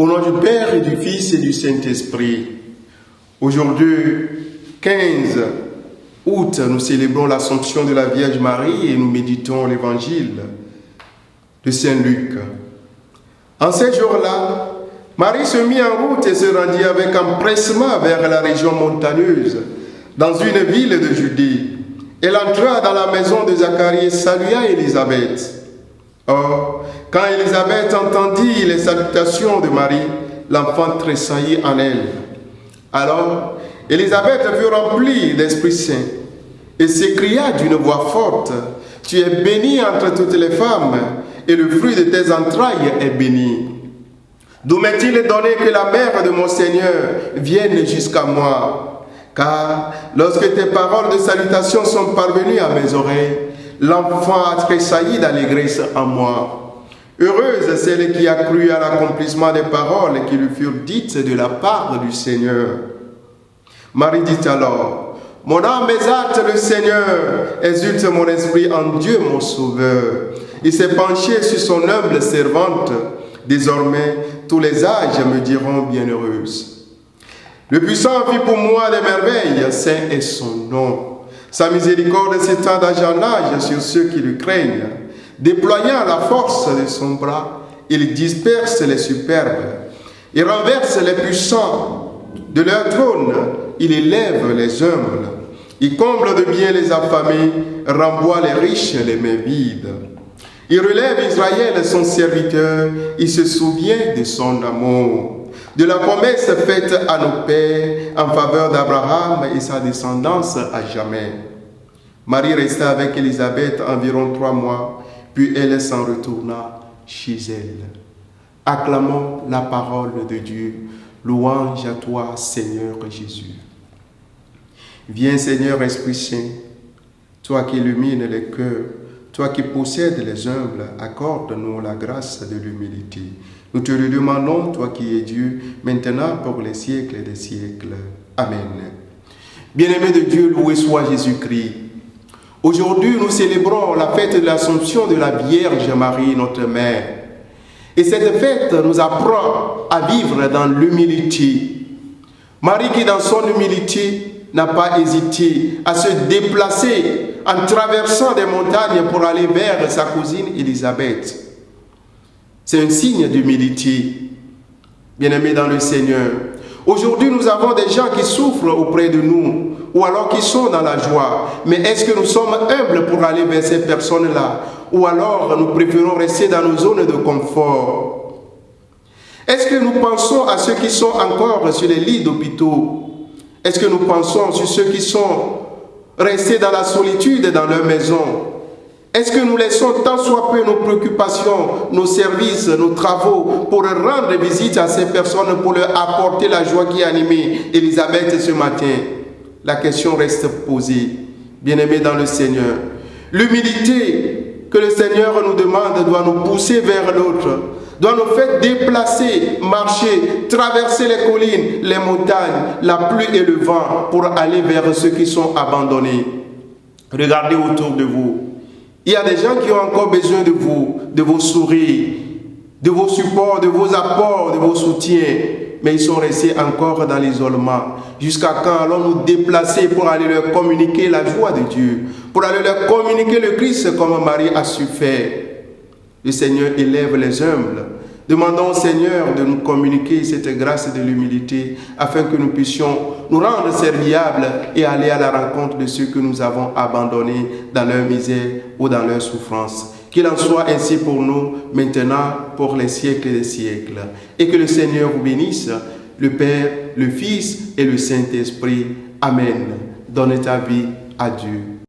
Au nom du Père et du Fils et du Saint-Esprit, aujourd'hui, 15 août, nous célébrons l'Assomption de la Vierge Marie et nous méditons l'Évangile de Saint Luc. En ces jours-là, Marie se mit en route et se rendit avec empressement vers la région montagneuse, dans une ville de Judée. Elle entra dans la maison de Zacharie et salua Élisabeth. Or, quand Élisabeth entendit les salutations de Marie, l'enfant tressaillit en elle. Alors, Élisabeth fut remplie d'Esprit Saint et s'écria d'une voix forte, « Tu es bénie entre toutes les femmes, et le fruit de tes entrailles est béni. D'où m'est-il donné que la mère de mon Seigneur vienne jusqu'à moi? Car lorsque tes paroles de salutation sont parvenues à mes oreilles, l'enfant a tressailli d'allégresse en moi. Heureuse celle qui a cru à l'accomplissement des paroles qui lui furent dites de la part du Seigneur. » Marie dit alors, « Mon âme exalte le Seigneur, exulte mon esprit en Dieu mon Sauveur. Il s'est penché sur son humble servante. Désormais, tous les âges me diront bienheureuse. Le puissant fit pour moi des merveilles, saint est son nom. Sa miséricorde s'étend d'âge en âge sur ceux qui le craignent. Déployant la force de son bras, il disperse les superbes. Il renverse les puissants de leur trône. Il élève les humbles. Il comble de bien les affamés, renvoie les riches les mains vides. Il relève Israël, son serviteur. Il se souvient de son amour, de la promesse faite à nos pères en faveur d'Abraham et sa descendance à jamais. Marie resta avec Élisabeth environ 3 mois, puis elle s'en retourna chez elle. Acclamons la parole de Dieu. Louange à toi, Seigneur Jésus. Viens, Seigneur Esprit Saint, toi qui illumines les cœurs, toi qui possèdes les humbles, accorde-nous la grâce de l'humilité. Nous te le demandons, toi qui es Dieu, maintenant pour les siècles des siècles. Amen. Bien-aimés de Dieu, loué soit Jésus-Christ. Aujourd'hui, nous célébrons la fête de l'Assomption de la Vierge Marie, notre Mère. Et cette fête nous apprend à vivre dans l'humilité. Marie qui, dans son humilité, n'a pas hésité à se déplacer en traversant des montagnes pour aller vers sa cousine Élisabeth. C'est un signe d'humilité, bien-aimés dans le Seigneur. Aujourd'hui, nous avons des gens qui souffrent auprès de nous, ou alors qui sont dans la joie. Mais est-ce que nous sommes humbles pour aller vers ces personnes-là? Ou alors nous préférons rester dans nos zones de confort? Est-ce que nous pensons à ceux qui sont encore sur les lits d'hôpitaux? Est-ce que nous pensons sur ceux qui sont restés dans la solitude dans leur maison? Est-ce que nous laissons tant soit peu nos préoccupations, nos services, nos travaux pour rendre visite à ces personnes, pour leur apporter la joie qui a animé Élisabeth ce matin? La question reste posée, bien-aimés dans le Seigneur. L'humilité que le Seigneur nous demande doit nous pousser vers l'autre, doit nous faire déplacer, marcher, traverser les collines, les montagnes, la pluie et le vent pour aller vers ceux qui sont abandonnés. Regardez autour de vous. Il y a des gens qui ont encore besoin de vos sourires, de vos supports, de vos apports, de vos soutiens. Mais ils sont restés encore dans l'isolement. Jusqu'à quand allons-nous déplacer pour aller leur communiquer la joie de Dieu, pour aller leur communiquer le Christ comme Marie a su faire? Le Seigneur élève les humbles. Demandons au Seigneur de nous communiquer cette grâce de l'humilité afin que nous puissions nous rendre serviables et aller à la rencontre de ceux que nous avons abandonnés dans leur misère ou dans leur souffrance. Qu'il en soit ainsi pour nous, maintenant, pour les siècles des siècles. Et que le Seigneur vous bénisse, le Père, le Fils et le Saint-Esprit. Amen. Donne ta vie à Dieu.